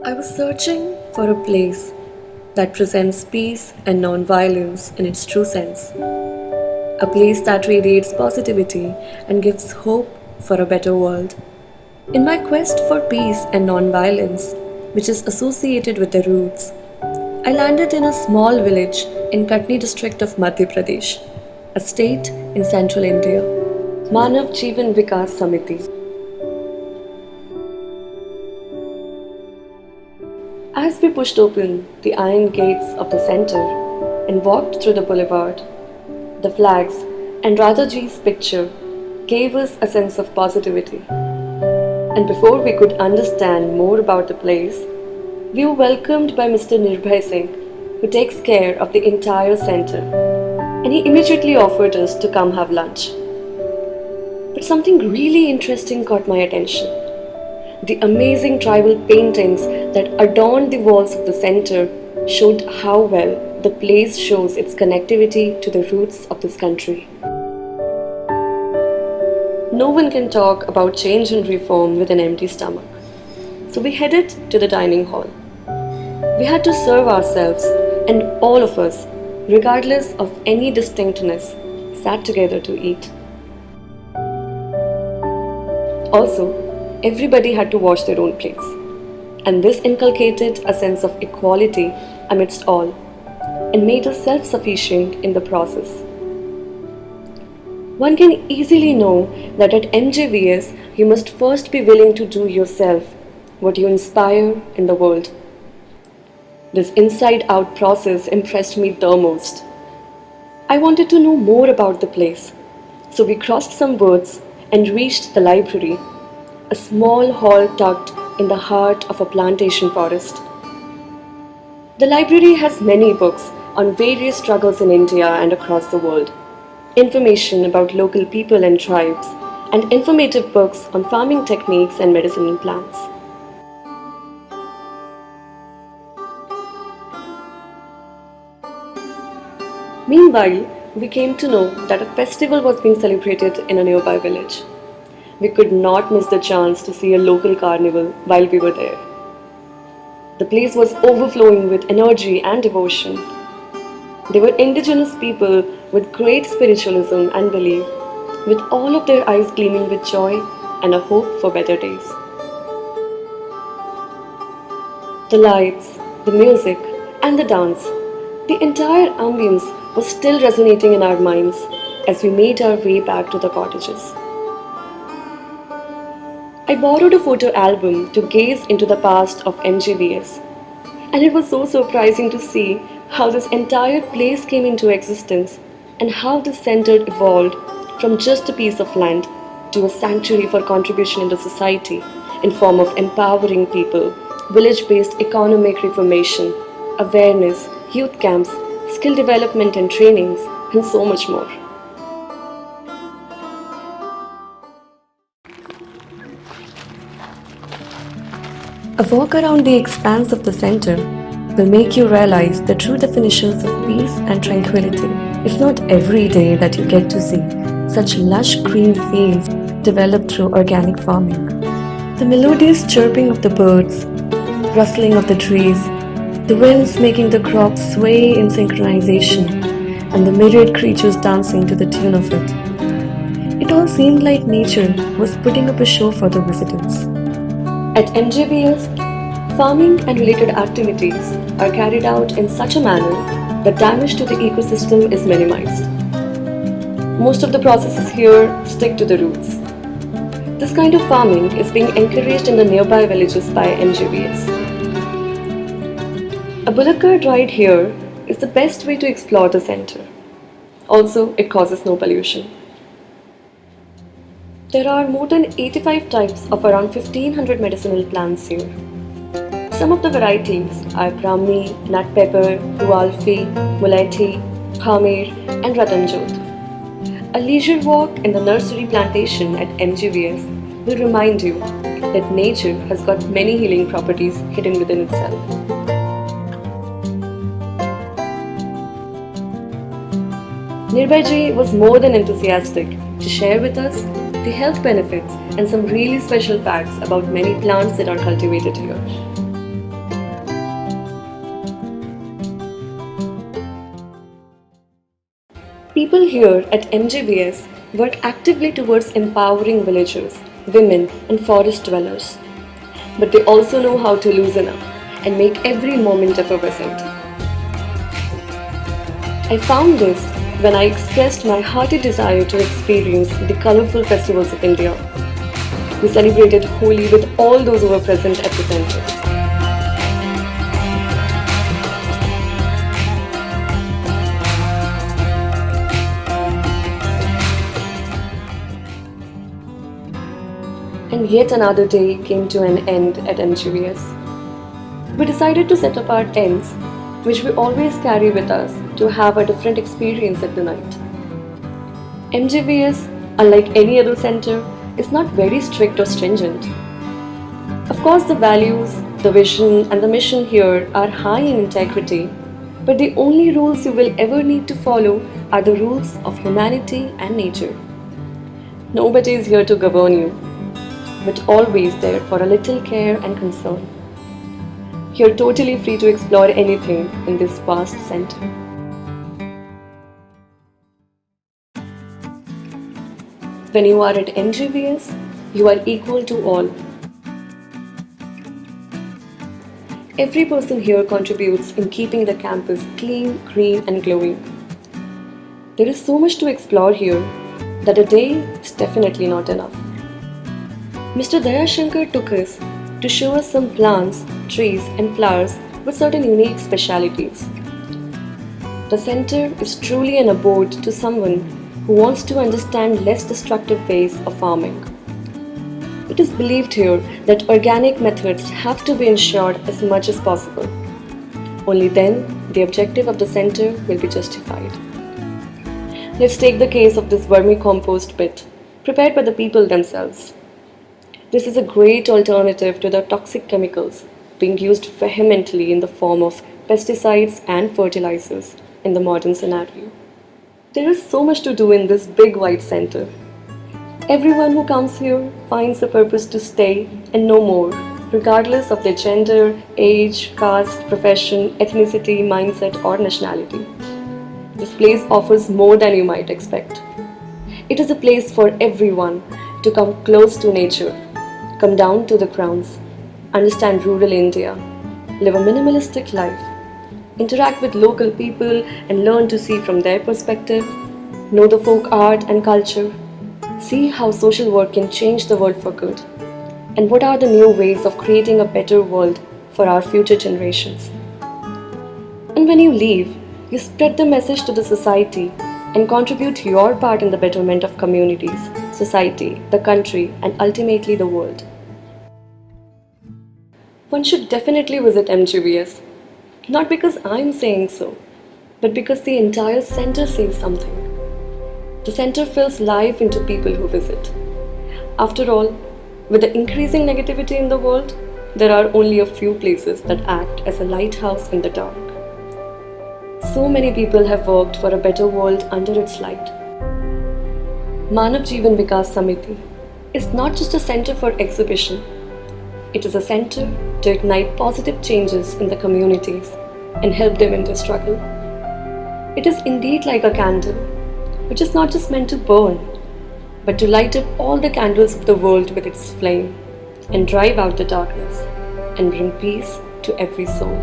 I was searching for a place that presents peace and non-violence in its true sense. A place that radiates positivity and gives hope for a better world. In my quest for peace and non-violence, which is associated with the roots, I landed in a small village in Katni district of Madhya Pradesh, a state in central India. Manav Jeevan Vikas Samiti. As we pushed open the iron gates of the center and walked through the boulevard, the flags and Radhaji's picture gave us a sense of positivity. And before we could understand more about the place, we were welcomed by Mr. Nirbhay Singh, who takes care of the entire center, and he immediately offered us to come have lunch. But something really interesting caught my attention. The amazing tribal paintings that adorned the walls of the center showed how well the place shows its connectivity to the roots of this country. No one can talk about change and reform with an empty stomach. So we headed to the dining hall. We had to serve ourselves, and all of us, regardless of any distinctness, sat together to eat. Also, everybody had to wash their own plates, and this inculcated a sense of equality amidst all and made us self-sufficient in the process. One can easily know that at MJVS you must first be willing to do yourself what you inspire in the world. This inside-out process impressed me the most. I wanted to know more about the place, so we crossed some woods and reached the library, a small hall tucked in the heart of a plantation forest. The library has many books on various struggles in India and across the world, information about local people and tribes, and informative books on farming techniques and medicinal plants. Meanwhile, we came to know that a festival was being celebrated in a nearby village. We could not miss the chance to see a local carnival while we were there. The place was overflowing with energy and devotion. They were indigenous people with great spiritualism and belief, with all of their eyes gleaming with joy and a hope for better days. The lights, the music, and the dance, the entire ambience was still resonating in our minds as we made our way back to the cottages. I borrowed a photo album to gaze into the past of MJVS, and it was so surprising to see how this entire place came into existence and how this center evolved from just a piece of land to a sanctuary for contribution into society in form of empowering people, village-based economic reformation, awareness, youth camps, skill development and trainings, and so much more. A walk around the expanse of the center will make you realize the true definitions of peace and tranquility. It's not every day that you get to see such lush green fields developed through organic farming. The melodious chirping of the birds, rustling of the trees, the winds making the crops sway in synchronization, and the myriad creatures dancing to the tune of it. It all seemed like nature was putting up a show for the visitors. At MJVS, farming and related activities are carried out in such a manner that damage to the ecosystem is minimized. Most of the processes here stick to the roots. This kind of farming is being encouraged in the nearby villages by MJVS. A bullock cart ride here is the best way to explore the center. Also, it causes no pollution. There are more than 85 types of around 1500 medicinal plants here. Some of the varieties are Brahmi, nut pepper, Rualfi, Mulethi, Khamir, and Ratanjot. A leisure walk in the nursery plantation at MJVS will remind you that nature has got many healing properties hidden within itself. Nirbhay was more than enthusiastic to share with us the health benefits and some really special facts about many plants that are cultivated here. People here at MJVS work actively towards empowering villagers, women, and forest dwellers. But they also know how to loosen up and make every moment effervescent. I found this when I expressed my hearty desire to experience the colorful festivals of India. We celebrated Holi with all those who were present at the center. And yet another day came to an end at MJVS. We decided to set up our tents, which we always carry with us, to have a different experience at the night. MJVS, unlike any other center, is not very strict or stringent. Of course, the values, the vision, and the mission here are high in integrity, but the only rules you will ever need to follow are the rules of humanity and nature. Nobody is here to govern you, but always there for a little care and concern. You're totally free to explore anything in this vast center. When you are at MJVS, you are equal to all. Every person here contributes in keeping the campus clean, green, and glowing. There is so much to explore here that a day is definitely not enough. Mr. Dayashankar took us to show us some plants, trees, and flowers with certain unique specialities. The center is truly an abode to someone who wants to understand less destructive ways of farming. It is believed here that organic methods have to be ensured as much as possible. Only then the objective of the center will be justified. Let's take the case of this vermicompost pit, prepared by the people themselves. This is a great alternative to the toxic chemicals being used vehemently in the form of pesticides and fertilizers in the modern scenario. There is so much to do in this big white center. Everyone who comes here finds a purpose to stay and know more, regardless of their gender, age, caste, profession, ethnicity, mindset, or nationality. This place offers more than you might expect. It is a place for everyone to come close to nature, come down to the grounds, understand rural India, live a minimalistic life, interact with local people and learn to see from their perspective, know the folk art and culture, see how social work can change the world for good, and what are the new ways of creating a better world for our future generations. And when you leave, you spread the message to the society and contribute your part in the betterment of communities, society, the country, and ultimately the world. One should definitely visit MJVS, not because I'm saying so, but because the entire center says something. The center fills life into people who visit. After all, with the increasing negativity in the world, there are only a few places that act as a lighthouse in the dark. So many people have worked for a better world under its light. Manav Jeevan Vikas Samiti is not just a center for exhibition. It is a center to ignite positive changes in the communities and help them in their struggle. It is indeed like a candle, which is not just meant to burn, but to light up all the candles of the world with its flame and drive out the darkness and bring peace to every soul.